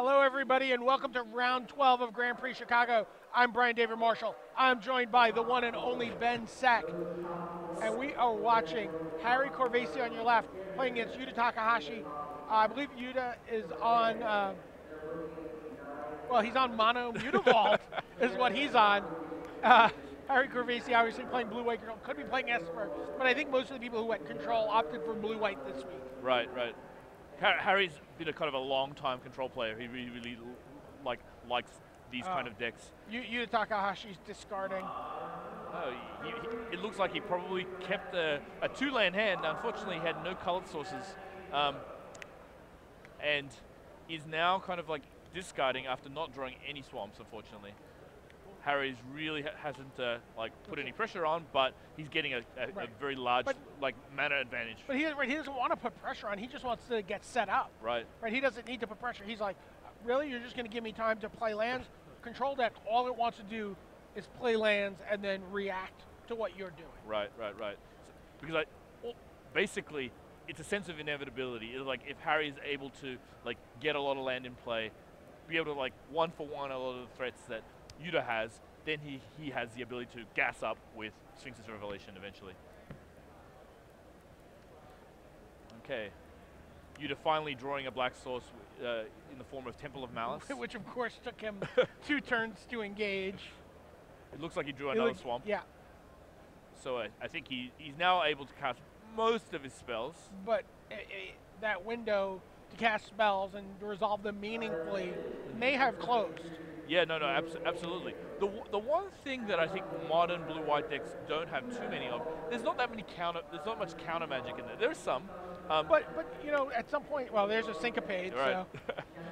Hello, everybody, and welcome to round 12 of Grand Prix Chicago. I'm Brian David Marshall. I'm joined by the one and only Ben Sack, and we are watching Harry Corvesi on your left playing against Yuta Takahashi. I believe Yuta is on, well, he's on Mono Mutavault, is what he's on. Uh, Harry Corvesi obviously playing blue-white control, could be playing Esper, but I think most of the people who had control opted for blue-white this week. Right, right. Harry's been a kind of a long-time control player. He really likes these kind of decks. Yuta Takahashi's discarding. Oh, it looks like he probably kept a two-land hand. Unfortunately, he had no colored sources, and is now kind of like discarding after not drawing any swamps. Unfortunately, Harry's really hasn't put any pressure on, but he's getting a very large mana advantage. But he doesn't want to put pressure on. He just wants to get set up. Right. Right. He doesn't need to put pressure. He's like, really, you're just going to give me time to play lands? Control deck. All it wants to do is play lands and then react to what you're doing. Right. So, because basically, it's a sense of inevitability. It's like if Harry is able to get a lot of land in play, be able to one for one a lot of the threats that Yuta has, then he has the ability to gas up with Sphinx's Revelation eventually. Okay. Yuta finally drawing a black source in the form of Temple of Malice. Which of course took him 2 turns to engage. It looks like he drew another swamp. Yeah. So I think he's now able to cast most of his spells. But that window to cast spells and to resolve them meaningfully may have closed. Yeah, no, absolutely. The one thing that I think modern blue-white decks don't have too many of, there's not that many there's not much counter magic in there. There's some. But you know, at some point, well, there's a syncopate, right.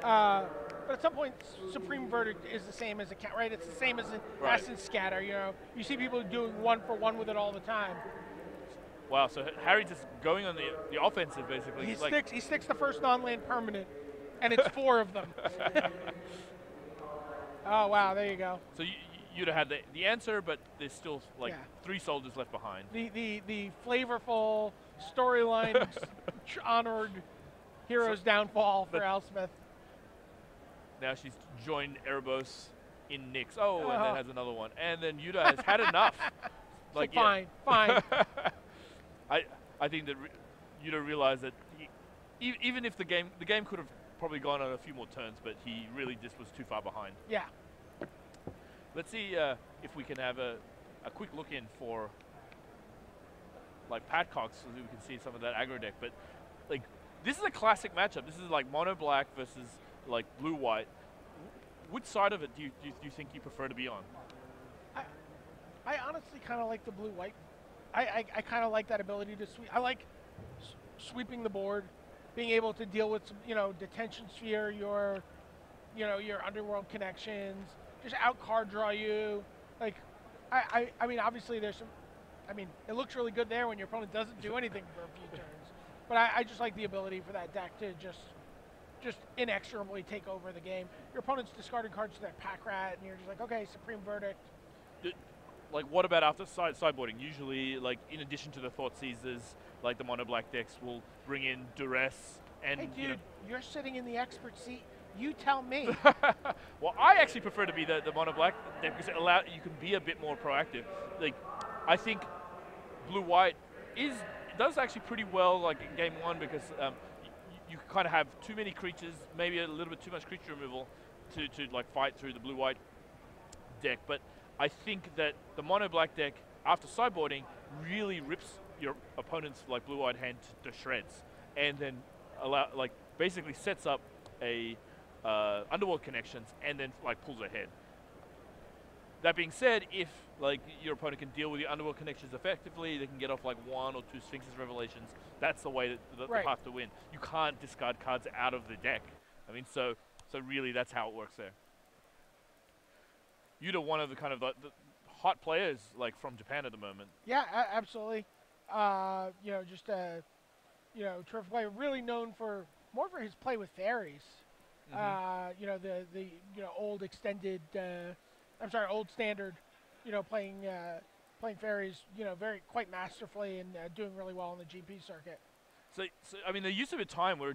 So. But at some point, Supreme Verdict is the same as a count, right? It's the same as an Essence Scatter. You know, you see people doing 1 for 1 with it all the time. Wow, so Harry's just going on the offensive basically. He sticks the first non-land permanent, and it's 4 of them. Oh wow, there you go. So you'd have had the answer, but there's still 3 soldiers left behind. The flavorful storyline honored hero's downfall for Elspeth. Now she's joined Erebos in Nyx. Oh, and then has another one. And then Yuta has had enough. Fine. I think that Yuta realized that even if the game could have probably gone on a few more turns, but he really just was too far behind. Yeah. Let's see if we can have a quick look in for Padcock so that we can see some of that aggro deck. But this is a classic matchup. This is mono black versus blue white. Which side of it do you think you prefer to be on? I honestly kind of like the blue white. I kind of like that ability to sweep. I like sweeping the board, being able to deal with some, detention sphere, your underworld connections, just out card draw you. I mean, obviously there's some. I mean, it looks really good there when your opponent doesn't do anything for a few turns. But I just like the ability for that deck to just inexorably take over the game. Your opponent's discarding cards to that pack rat, and you're just like, okay, Supreme Verdict. What about after sideboarding? Usually, in addition to the Thought Seizers, the mono black decks will bring in Duress and. Hey, dude, you're sitting in the expert seat. You tell me. Well, I actually prefer to be the mono black deck because you can be a bit more proactive. I think blue white does actually pretty well in game 1 because you kind of have too many creatures, maybe a little bit too much creature removal to fight through the blue white deck. But I think that the mono black deck after sideboarding really rips your opponent's blue white hand to shreds, and then basically sets up a underworld connections and then pulls ahead. That being said, if your opponent can deal with the underworld connections effectively, they can get off 1 or 2 Sphinx's Revelations. That's the way the path to win. You can't discard cards out of the deck. I mean, so really that's how it works there. Yuta, one of the kind of the hot players from Japan at the moment. Yeah, absolutely. Just a terrific player, really known more for his play with fairies. The old extended. Old standard. Playing fairies. Quite masterfully and doing really well on the GP circuit. So I mean, there used to be a time where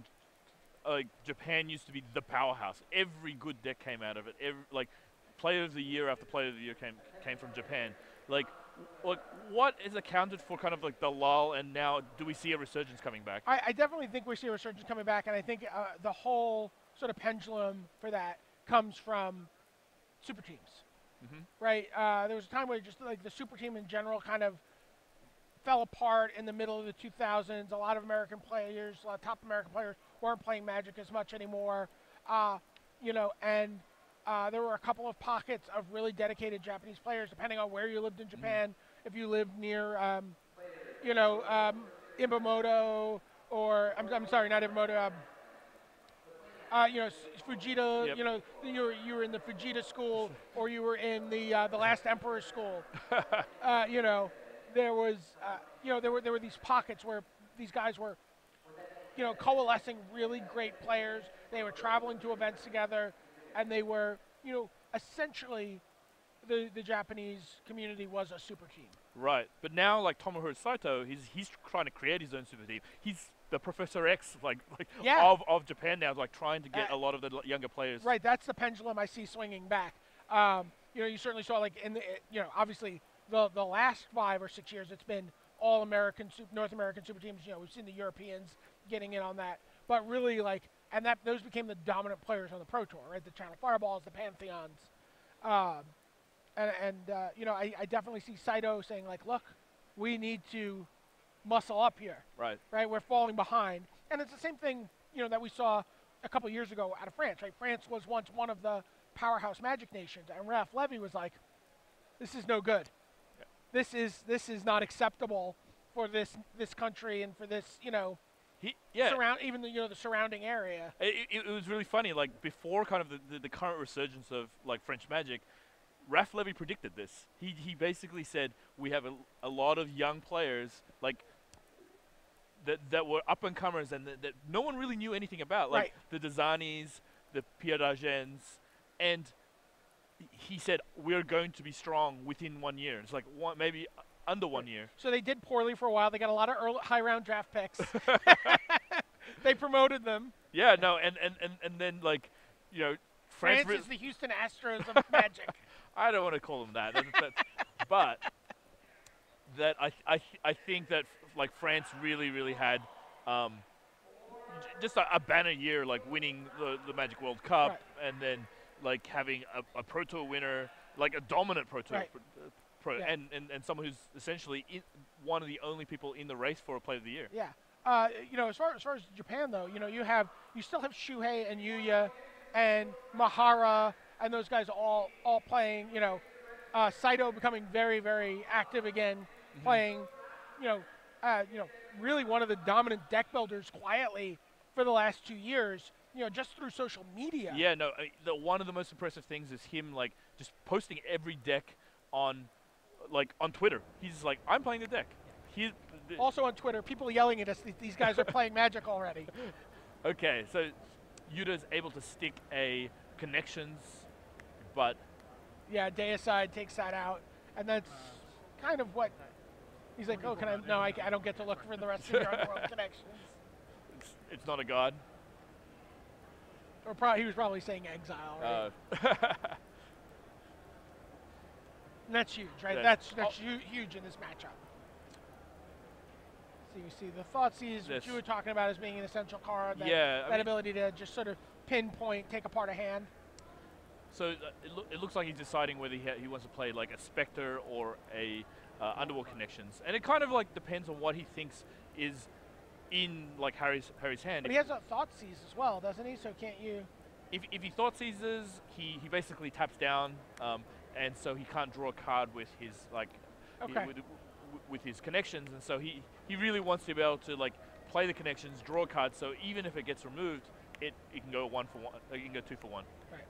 like Japan used to be the powerhouse. Every good deck came out of it. Like Player of the Year after Player of the Year came from Japan. Like what is accounted for kind of like the lull, and now do we see a resurgence coming back? I definitely think we see a resurgence coming back, and I think the whole sort of pendulum for that comes from super teams, right? There was a time where just like the super team in general kind of fell apart in the middle of the 2000s. A lot of American players, a lot of top American players, weren't playing Magic as much anymore, you know, and there were a couple of pockets of really dedicated Japanese players, depending on where you lived in Japan. If you lived near, you know, Imamoto, or I'm sorry, not Imamoto. You know, Fujita. Yep. You know, you were in the Fujita school, or you were in the Last Emperor school. You know, there was, you know, there were these pockets where these guys were, you know, coalescing really great players. They were traveling to events together, and they were, you know, essentially the Japanese community was a super team. Right, but now like Tomohiro Saito, he's trying to create his own super team. He's the Professor X Yeah. of Japan now, like trying to get a lot of the younger players. Right, that's the pendulum I see swinging back. You know, you certainly saw like in the, you know, obviously the last 5 or 6 years it's been all American, North American super teams. You know, we've seen the Europeans getting in on that, but really like, and that those became the dominant players on the Pro Tour, right? The Channel Fireballs, the Pantheons. You know, I definitely see Saito saying like, look, we need to muscle up here. Right. Right, we're falling behind. And it's the same thing, you know, that we saw a couple years ago out of France, right? France was once one of the powerhouse Magic nations, and Ralph Levy was like, this is no good. Yeah. This is not acceptable for this country and for this, you know, even the, you know, the surrounding area. It was really funny, like before kind of the current resurgence of like French Magic, Ralph Levy predicted this. He basically said we have a lot of young players like that were up and comers and that no one really knew anything about, like the Dezanis, the Pierre Dargens, and he said we're going to be strong within 1 year. It's like maybe under 1 year. So they did poorly for a while. They got a lot of high round draft picks. They promoted them. Yeah, no, and then like, you know, France is the Houston Astros of Magic. I don't want to call them that, but that I think that like France really had just a banner year, like winning the Magic World Cup, and then like having a Pro Tour winner, like a dominant Pro Tour and someone who's essentially one of the only people in the race for a Player of the Year. Yeah. You know, as far as Japan though, you know, you still have Shuhei and Yuya and Mahara and those guys all playing. You know, Saito becoming very active again, playing. You know, really one of the dominant deck builders quietly for the last 2 years. You know, just through social media. Yeah, no. One of the most impressive things is him like just posting every deck on Twitter. He's like, I'm playing the deck. Also on Twitter, people yelling at us, these guys are playing Magic already. Okay, so Yuta's able to stick a connections, but... Yeah, Deicide takes that out, and that's kind of what... He's like, oh, I don't get to look for the rest of your Underworld connections. It's not a god? Or he was probably saying exile, right? And that's huge, right? That's huge in this matchup. So you see the Thoughtseize, which you were talking about as being an essential card. That ability to just sort of pinpoint, take apart a hand. So it looks like he's deciding whether he wants to play like a Spectre or a Underworld Connections, and it kind of like depends on what he thinks is in like Harry's hand. But he has a Thoughtseize as well, doesn't he? So can't you? If he Thoughtseizes, he basically taps down, and so he can't draw a card with his like with his connections, and so he really wants to be able to like play the connections, draw cards. So even if it gets removed, it can go 1 for 1. It can go 2 for 1. Right.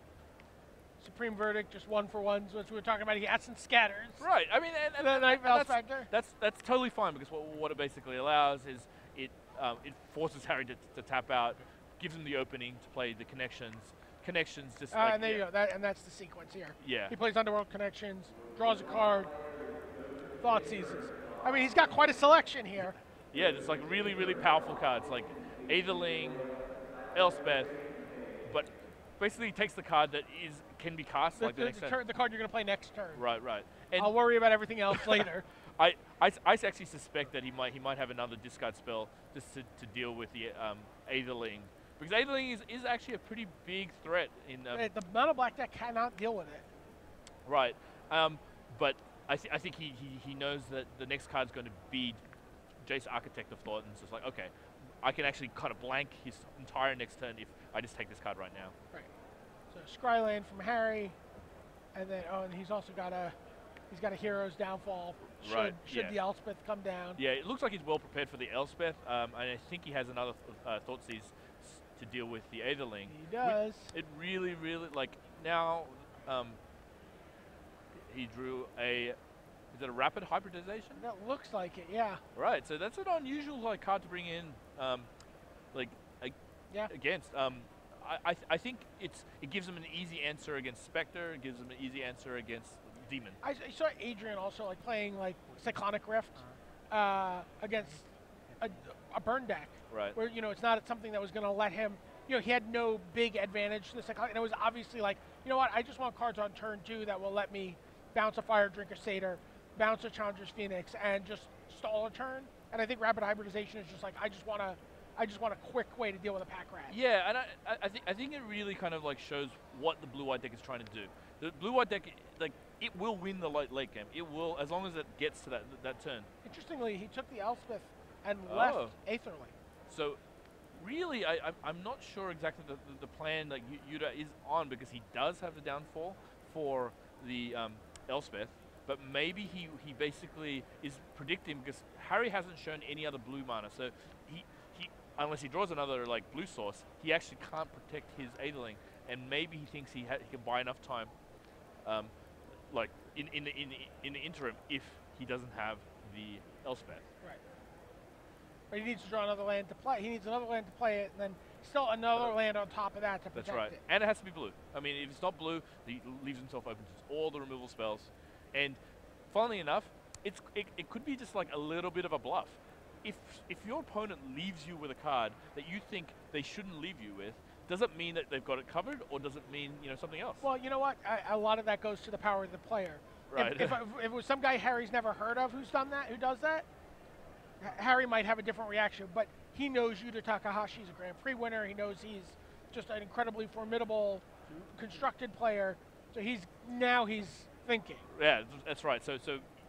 Supreme Verdict, just 1 for 1s, which we were talking about. He adds some scatters. Right. I mean, and the Night Vale Spectre. That's totally fine, because what it basically allows is it forces Harry to tap out, gives him the opening to play the connections. Connections just like, and there you go. And that's the sequence here. Yeah. He plays Underworld Connections, draws a card, Thoughtseizes. I mean, he's got quite a selection here. Yeah, there's like really powerful cards like Aetherling, Elspeth, but basically takes the card that can be cast like the next turn. The card you're going to play next turn. Right, right. And I'll worry about everything else later. I actually suspect that he might have another discard spell just to deal with the Aetherling, because Aetherling is actually a pretty big threat in the mono black deck cannot deal with it. Right, but I think he knows that the next card is going to be Jace, Architect of Thought, and it's just like, okay, I can actually kind of blank his entire next turn if I just take this card right now. Right. So Scryland from Harry, and then and he's also got a Hero's Downfall. Should the Elspeth come down? Yeah, it looks like he's well prepared for the Elspeth, and I think he has another Thoughtseize to deal with the Aetherling. He does. It really, like now. He drew a. Is it a rapid hybridization? That looks like it, yeah. Right, so that's an unusual card to bring in, against. I think it gives him an easy answer against Spectre. It gives him an easy answer against Demon. I saw Adrian also playing Cyclonic Rift against a burn deck. Right. Where it's not something that was going to let him. He had no big advantage to the Cyclonic, and it was obviously what, I just want cards on turn 2 that will let me bounce a Fire Drinker Satyr, bounce a Chandra's Phoenix, and just stall a turn. And I think Rapid Hybridization is just I just want a quick way to deal with a Pack Rat. Yeah, and I think it really kind of shows what the blue-white deck is trying to do. The blue-white deck, it will win the late game. It will, as long as it gets to that turn. Interestingly, he took the Elspeth and left Aetherling. So, really, I'm not sure exactly the plan that Yuta is on, because he does have the downfall for the Elspeth, but maybe he basically is predicting, because Harry hasn't shown any other blue mana, so he unless he draws another blue source, he actually can't protect his Aetherling, and maybe he thinks he can buy enough time, in the interim, if he doesn't have the Elspeth. Right. But he needs to draw another land to play. He needs another land to play it, and then still another land on top of that to protect it. That's right. And it has to be blue. I mean, if it's not blue, he leaves himself open to all the removal spells. And funnily enough, it could be just a little bit of a bluff. If your opponent leaves you with a card that you think they shouldn't leave you with, does it mean that they've got it covered, or does it mean something else? Well, you know what? A lot of that goes to the power of the player. Right. If it was some guy Harry's never heard of who does that, Harry might have a different reaction. But he knows Yuta Takahashi's a Grand Prix winner. He knows he's just an incredibly formidable, constructed player. So he's thinking. Yeah, that's right. So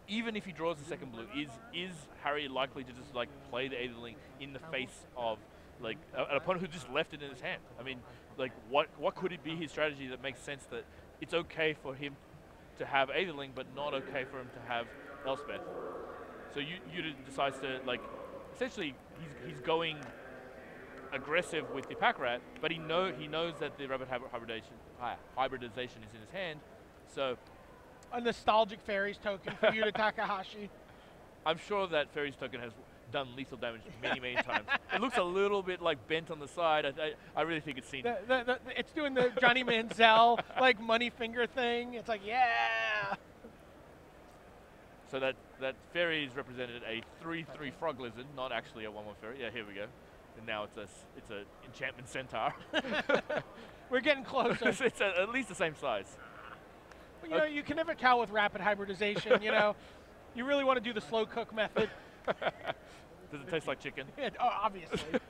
even if he draws the second blue, is Harry likely to just play the Aetherling in the face of an opponent who just left it in his hand? I mean, what could it be his strategy that makes sense, that it's okay for him to have Aetherling, but not okay for him to have Elspeth? So Yuta decides to essentially he's going aggressive with the Pack Rat, but he knows that the Rapid Hybridization is in his hand, so. A nostalgic Fairies token for Yuta Takahashi. I'm sure that Fairies token has done lethal damage many times. It looks a little bit bent on the side. I really think it's seen. It's doing the Johnny Manziel money finger thing. It's yeah. So that Fairies represented a 3/3 Frog Lizard, not actually a 1/1 Fairy. Yeah, here we go. And now it's a Enchantment Centaur. We're getting closer. It's at least the same size. Well, you can never tell with Rapid Hybridization. You really want to do the slow cook method. Does it taste like chicken? Yeah, obviously.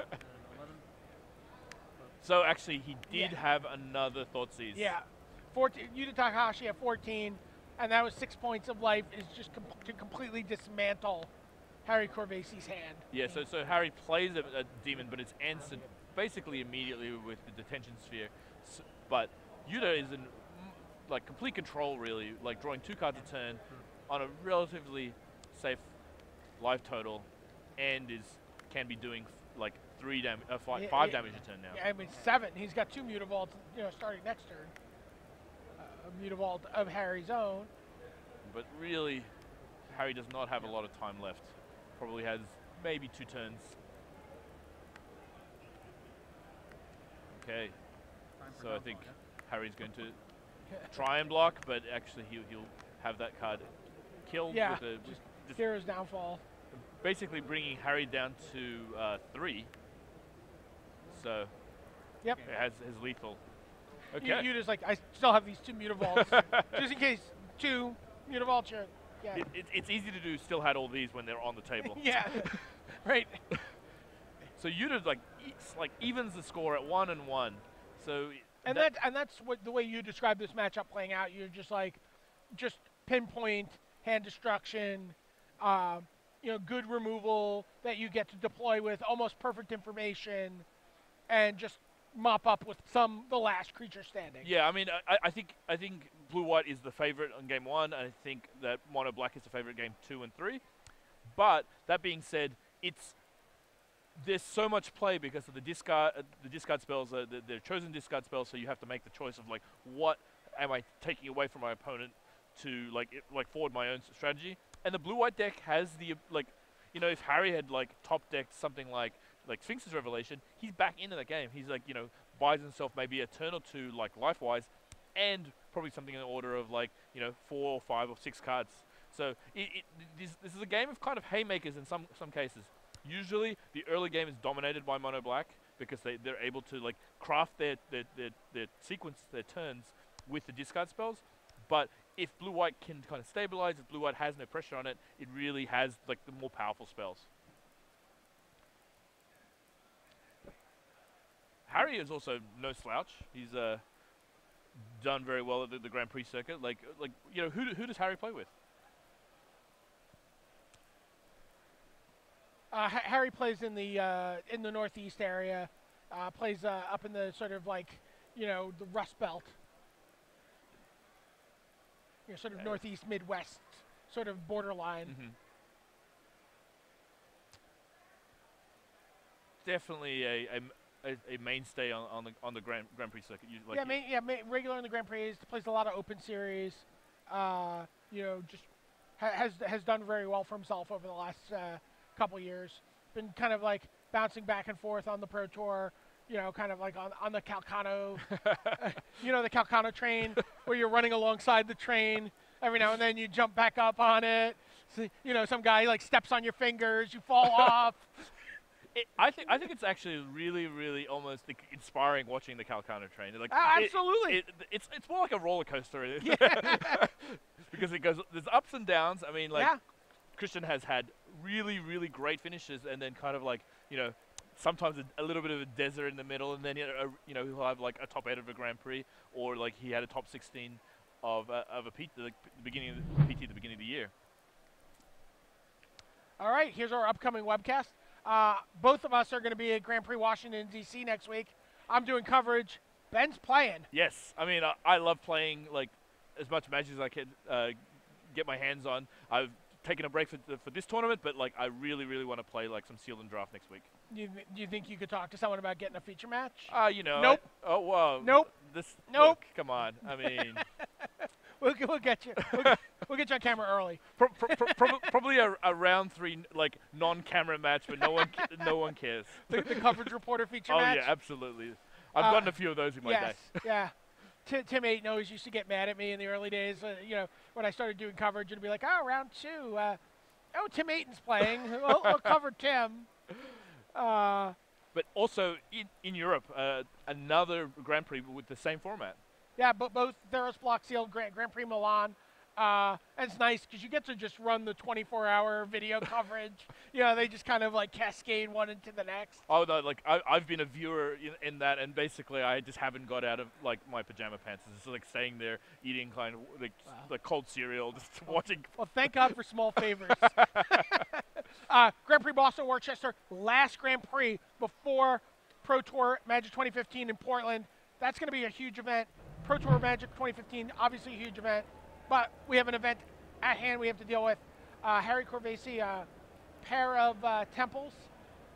So actually, he did have another Thoughtseize. Yeah, 14. Yuta Takahashi at 14, and that was 6 points of life. Is just to completely dismantle Harry Corvasi's hand. Yeah. So Harry plays a demon, but it's answered basically immediately with the Detention Sphere. But Yuta is in complete control, really, drawing 2 cards a turn on a relatively safe life total, and can be doing 5 damage a turn now. Yeah, I mean 7. He's got 2 Mutavault, starting next turn. A Mutavault of Harry's own. But really, Harry does not have a lot of time left. Probably has maybe 2 turns. Okay, so I think Harry's going to try and block, but actually he'll have that card killed. Yeah, with just Hero's Downfall. Basically bringing Harry down to 3. So Yep. It has lethal. You, Okay. you just like, I still have these 2 Mutavaults, just in case 2 Mutavaults. Yeah. It's easy to do. Still had all these when they're on the table. Yeah. Right. So Yuta like evens the score at 1-1. So And that's what the way you describe this matchup playing out. You're just like, just pinpoint hand destruction, good removal that you get to deploy with almost perfect information, and just mop up with the last creature standing. yeah, I mean, I think blue white is the favorite on game 1. And I think that mono black is the favorite game 2 and 3. But that being said, there's so much play because of the discard spells, the chosen discard spells. So you have to make the choice of like, what am I taking away from my opponent to like forward my own strategy. And the blue white deck has the if Harry had like top decked something like Sphinx's Revelation, he's back into the game. He's like buys himself maybe a turn or 2 like life wise, and probably something in the order of like 4 or 5 or 6 cards. So this is a game of kind of haymakers in some cases. Usually the early game is dominated by mono black because they're able to like craft their sequence, their turns with the discard spells. But if blue white can kind of stabilize, if blue white has no pressure on it, it really has like the more powerful spells. Harry is also no slouch. He's done very well at the Grand Prix circuit. Who does Harry play with? Harry plays in the northeast area. Plays up in the sort of like the Rust Belt. Sort of northeast Midwest sort of borderline. Mm-hmm. Definitely a mainstay on the Grand Prix circuit. Regular in the Grand Prix. Plays a lot of open series. Just has done very well for himself over the last couple years. Been kind of like bouncing back and forth on the Pro Tour. Kind of like on the Calcano, the Calcano train, where you're running alongside the train. Every now and then you jump back up on it. So, some guy like steps on your fingers, you fall off. I think it's actually really, really almost inspiring watching the Calcano train. Like, absolutely. It's more like a roller coaster. Yeah. Because there's ups and downs. I mean, Christian has had really, really great finishes, and then kind of like, sometimes a little bit of a desert in the middle, and then he'll have like a top 8 of a Grand Prix, or like he had a top 16 of a PT, the beginning of the year. All right, here's our upcoming webcast. Both of us are going to be at Grand Prix Washington D.C. next week. I'm doing coverage. Ben's playing. Yes, I mean I love playing like as much Magic as I can get my hands on. I've taken a break for this tournament, but like I really, really want to play like some Sealed and Draft next week. Do you think you could talk to someone about getting a feature match? Nope. Oh, whoa. Nope. Nope. Look, come on. I mean, we'll get you. We'll get you on camera early. Probably a round 3 like non-camera match, but no one cares. The coverage reporter feature match. Oh yeah, absolutely. I've gotten a few of those in my day. Yeah. Tim Ayton always used to get mad at me in the early days. When I started doing coverage, it'd be like, oh, round 2. Tim Ayton's playing. we'll cover Tim. But also in Europe, another Grand Prix with the same format. Yeah, but both Theros Block Sealed Grand Prix Milan. And it's nice because you get to just run the 24-hour video coverage. They just kind of like cascade one into the next. Oh no, like I've been a viewer in that, and basically I just haven't got out of like my pajama pants. It's just like staying there eating kind of like cold cereal, just watching. Well, thank God for small favors. Grand Prix Boston Worcester, last Grand Prix before Pro Tour Magic 2015 in Portland. That's going to be a huge event. Pro Tour Magic 2015, obviously a huge event. But we have an event at hand we have to deal with. Harry Corvesi, a pair of temples.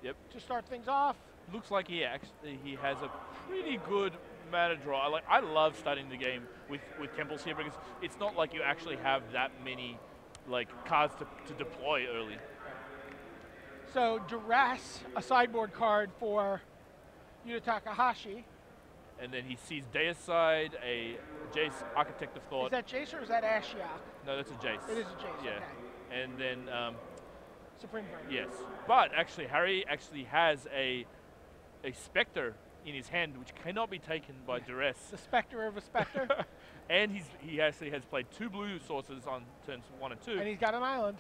Yep. To start things off. Looks like he has a pretty good mana draw. I love starting the game with temples here because it's not like you actually have that many like cards to deploy early. So Duress, a sideboard card for Yuta Takahashi. And then he sees Deicide, a Jace, Architect of Thought. Is that Jace or is that Ashiok? No, that's a Jace. It is a Jace, yeah. Okay. And then... Supreme Verdict. Yes. But actually, Harry actually has a Spectre in his hand, which cannot be taken by duress. The specter of a specter. And he actually has played 2 blue sources on turns 1 and 2. And he's got an island.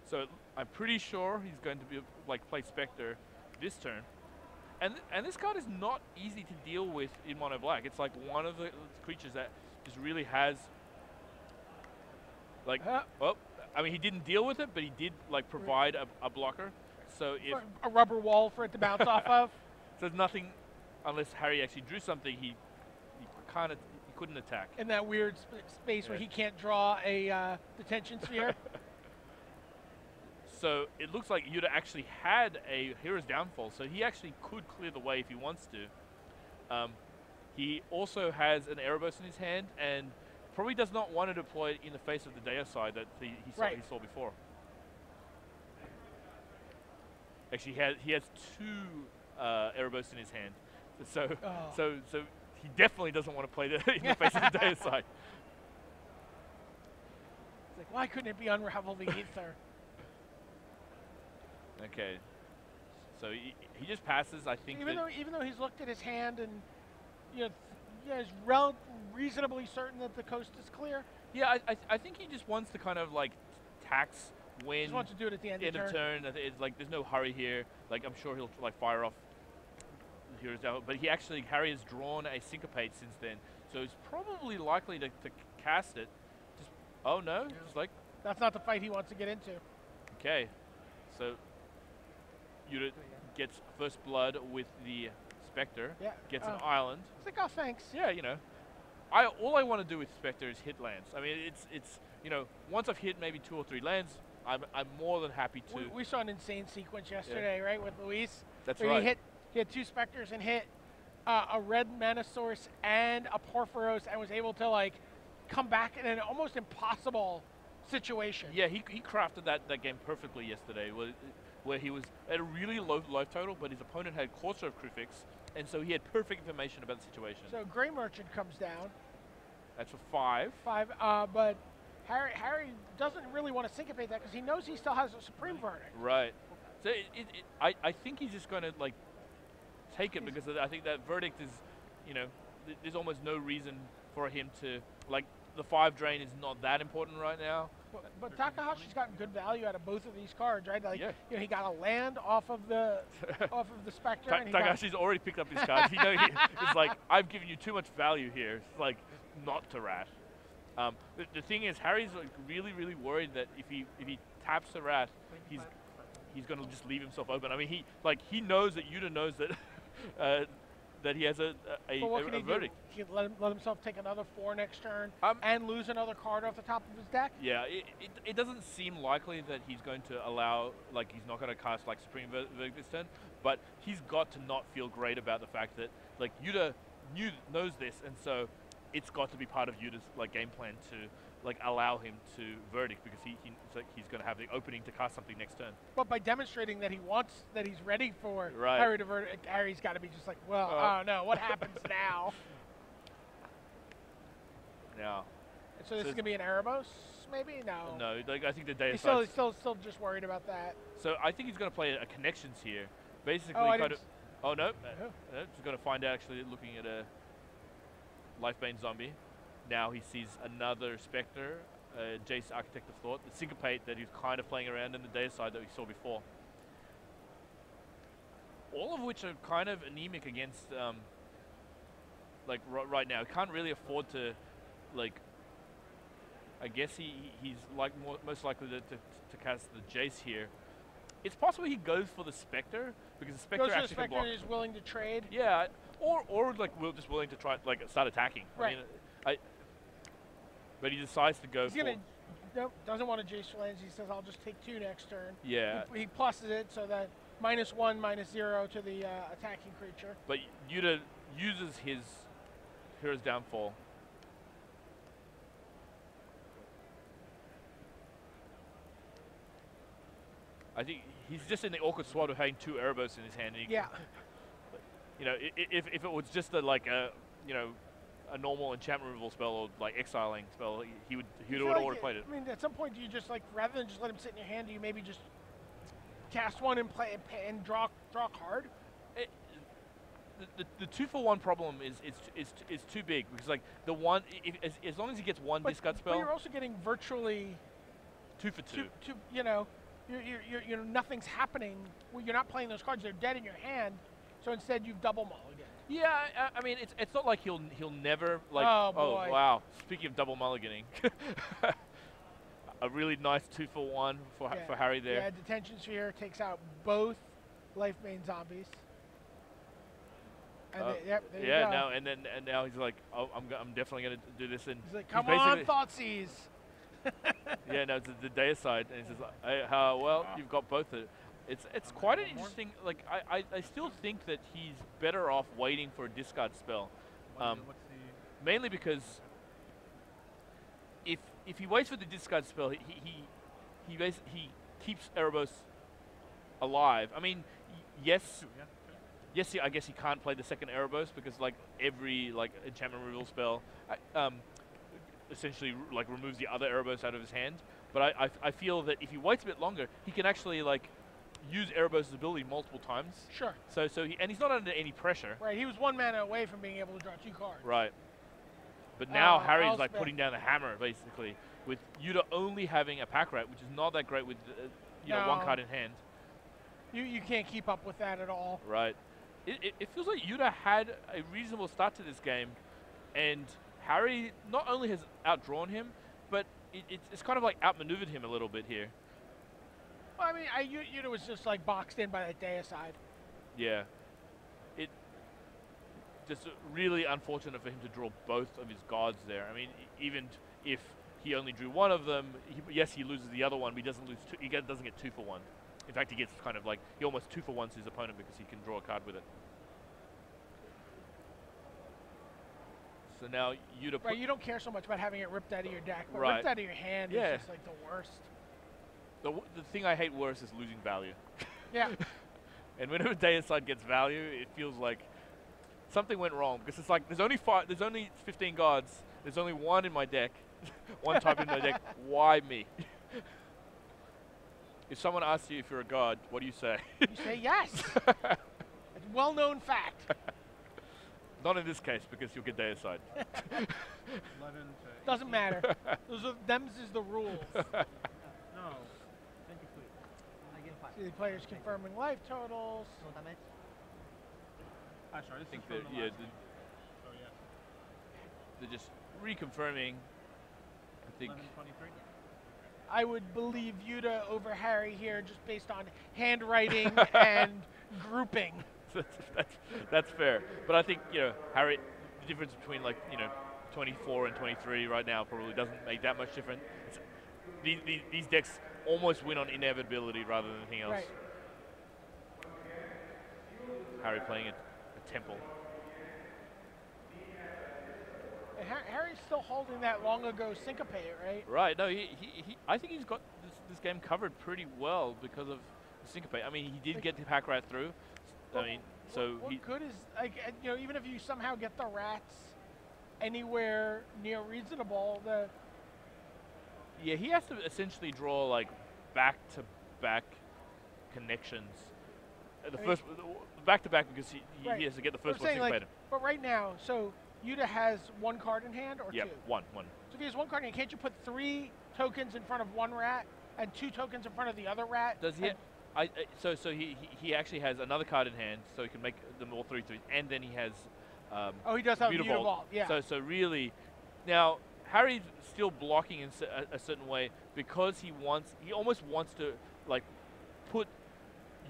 So I'm pretty sure he's going to be like play Spectre this turn. And this card is not easy to deal with in mono black. It's like one of the creatures that just really has like well, I mean he didn't deal with it, but he did like provide a blocker. So if a rubber wall for it to bounce off of. So there's nothing unless Harry actually drew something he couldn't attack. In that weird space where he can't draw a detention sphere. So it looks like Yuta actually had a Hero's Downfall, so he actually could clear the way if he wants to. He also has an Erebos in his hand, and probably does not want to deploy it in the face of the Deicide that he saw before. Actually, he has 2 Erebos in his hand, so he definitely doesn't want to play in the face of the Deicide. It's like, why couldn't it be Unravel the Ether? Okay, so he just passes. I think even though he's looked at his hand and is reasonably certain that the coast is clear. Yeah, I think he just wants to kind of like tax when. He just wants to do it at the end of turn. It's like there's no hurry here. Like I'm sure he'll like fire off Heroes Down, but Harry has drawn a Syncopate since then, so he's probably likely to cast it. Just just like that's not the fight he wants to get into. Okay, so. Yuta gets first blood with the Spectre. Yeah. Gets an island. It's like, oh, thanks. Yeah, all I want to do with Spectre is hit lands. I mean, it's once I've hit maybe 2 or 3 lands, I'm more than happy to. We saw an insane sequence yesterday, right, with Luis. That's where right. He had 2 Spectres and hit a red mana source and a Porphyros, and was able to like come back in an almost impossible situation. Yeah, he crafted that game perfectly yesterday. Where he was at a really low life total, but his opponent had Courser of Krufix, and so he had perfect information about the situation. So Grey Merchant comes down. That's for 5. But Harry doesn't really want to syncopate that because he knows he still has a Supreme Verdict. Right. So I think he's just going to like take it because I think that Verdict is, there's almost no reason for him to like. The 5 drain is not that important right now. But Takahashi's gotten good value out of both of these cards, right? Like, he got a land off of the Spectre. Takahashi's already picked up his cards. It's like, I've given you too much value here. It's like, not to Rat. The thing is, Harry's like really, really worried that if he taps the Rat, he's going to just leave himself open. I mean, he knows that Yuta knows that that he has a verdict. He can let himself take another 4 next turn and lose another card off the top of his deck. Yeah, it doesn't seem likely that he's going to allow, like he's not going to cast like Supreme Verdict this turn, but he's got to not feel great about the fact that like Yuta knows this, and so it's got to be part of Yuta's like game plan to like allow him to Verdict because he's going to have the opening to cast something next turn. But by demonstrating that he's ready for right. Harry to Verdict, Harry's got to be just like, well, oh no, what happens now? Now. So this is gonna be an Erebos, maybe? No. No, like I think the Deicide. He's still just worried about that. So I think he's going to play a Connections here, basically. Oh no, he's going to find out actually looking at a Lifebane Zombie. Now he sees another Spectre, Jace Architect of Thought, the Syncopate that he's kind of playing around in the Deicide that we saw before. All of which are kind of anemic against, like right now. He can't really afford to, like, I guess he's like most likely to cast the Jace here. It's possible he goes for the Spectre because the Spectre actually can block. Is willing to trade. Yeah, or like we're just willing to try like start attacking. Right. I mean, but he decides to go. Nope, doesn't want to Jace for lands. He says, "I'll just take 2 next turn." Yeah. He pluses it so that -1, -0 to the attacking creature. But Yuta uses his Hero's Downfall. I think he's just in the awkward spot of having 2 Erebos in his hand. And yeah. If it was just a normal enchantment removal spell or like exiling spell, he would have already played it. I mean, at some point, do you just like rather than just let him sit in your hand, do you maybe just cast 1 and play and draw a card? the 2-for-1 problem is too big because like the one as long as he gets one discard spell, but you're also getting virtually 2 for 2. You know, you're nothing's happening. Well, you're not playing those cards; they're dead in your hand. So instead, you've double mulligan. Yeah, I mean it's not like he'll never like. Oh, boy. Wow! Speaking of double mulliganing, a really nice 2-for-1 for Harry there. Yeah, Detention Sphere takes out both life main zombies. And there you go. Now and now he's like, oh, I'm definitely gonna do this, and he's like, come on, Thoughtseize. Yeah, no, it's the Deicide, and he says, well, you've got both. It's quite an interesting. Like I still think that he's better off waiting for a discard spell, mainly because if he waits for the discard spell, he keeps Erebos alive. I mean, yes, I guess he can't play the second Erebos because like every like enchantment removal spell essentially like removes the other Erebos out of his hand. But I feel that if he waits a bit longer, he can actually like use Erebos' ability multiple times. Sure. So he's not under any pressure. Right. He was 1 mana away from being able to draw 2 cards. Right. But now Harry's like putting down the hammer basically, with Yuta only having a pack rat, which is not that great with you know 1 card in hand. You can't keep up with that at all. Right. It feels like Yuta had a reasonable start to this game, and Harry not only has outdrawn him, but it's kind of like outmaneuvered him a little bit here. Well, I mean, Yuta was just like boxed in by that Deicide. Yeah. It just really unfortunate for him to draw both of his gods there. I mean, even if he only drew one of them, yes, he loses the other one, but he doesn't lose two. He doesn't get 2 for 1. In fact, he gets kind of like he almost 2 for 1s his opponent because he can draw a card with it. So now Yuta. Right, you don't care so much about having it ripped out of your deck, but right. ripped out of your hand is just like the worst. The thing I hate worse is losing value. Yeah. And whenever Deicide gets value, it feels like something went wrong because it's like there's only 15 gods. There's only 1 in my deck, 1 type in my deck. Why me? If someone asks you if you're a god, what do you say? You say yes. It's a well-known fact. Not in this case because you'll get Deicide. Doesn't matter. Them's is the rules. No. See the players confirming life totals. No damage. Sorry, I think they're just reconfirming. I think 11:23. I would believe Yuta over Harry here just based on handwriting and grouping. that's fair. But I think, you know, Harry, the difference between like, you know, 24 and 23 right now probably doesn't make that much difference. These decks almost win on inevitability rather than anything else. Right. Harry playing a Temple. And Harry's still holding that long ago Syncopate, right? Right. No, I think he's got this game covered pretty well because of the Syncopate. I mean, he did get the pack rat through. Well, I mean, so what good is, like, you know, even if you somehow get the rats anywhere near reasonable, yeah, he has to essentially draw like back-to-back connections. Back-to-back because he has to get the first one syncopated. But right now, so Yuta has 1 card in hand or 2? Yeah, one. So if he has 1 card in hand, can't you put 3 tokens in front of 1 rat and 2 tokens in front of the other rat? Does he? So he actually has another card in hand, so he can make them all 3/3, and then he has. He does have Mutavault. Yeah. So really, now Harry's still blocking in a certain way because he almost wants to like put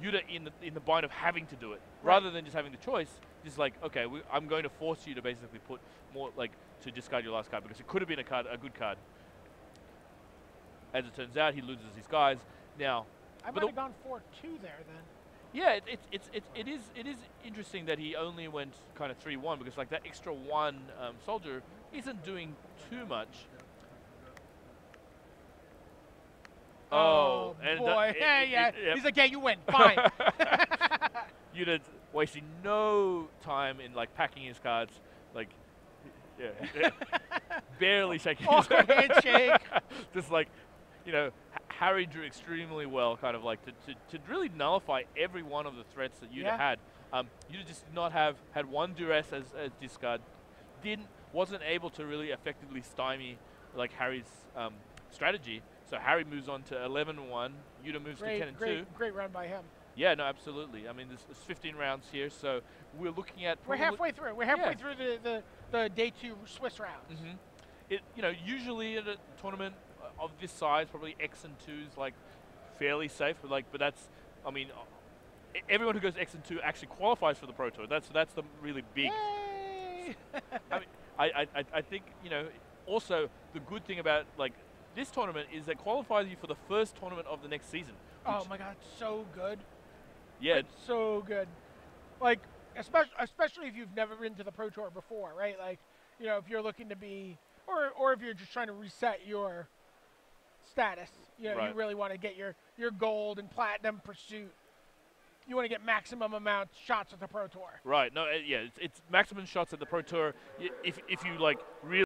Yuta in the bind of having to do it rather than just having the choice. Just like, okay, I'm going to force you to basically put more like to discard your last card because it could have been a good card. As it turns out, he loses his guys now. I might have gone 4-2 there then. Yeah, it is interesting that he only went kind of 3-1 because like that extra 1 soldier isn't doing too much. Oh boy! He's like, yeah, you win. Fine. Yuta wasting no time in like packing his cards, like barely shaking his handshake. Just like, you know, Harry drew extremely well, kind of like to really nullify every one of the threats that Yuta had You just did not have had one duress as discard. Wasn't able to really effectively stymie like Harry's strategy. So Harry moves on to 11-1. Yuta moves to 10-2. Great run by him. Yeah, no, absolutely. I mean, there's 15 rounds here, so we're looking at. We're halfway through. We're halfway through the day 2 Swiss rounds. Usually at a tournament of this size, probably X and 2 is like fairly safe, but that's, I mean, everyone who goes X and 2 actually qualifies for the Pro Tour. That's the really big. Yay! I mean, I think also the good thing about like this tournament is that qualifies you for the first tournament of the next season. Oh my God, so good. Yeah, like, so good. Like especially if you've never been to the Pro Tour before, right? Like if you're looking to be, or if you're just trying to reset your status, right. You really want to get your gold and platinum pursuit. You want to get maximum amount shots at the Pro Tour. Right. No. Yeah. It's maximum shots at the Pro Tour. If you like really.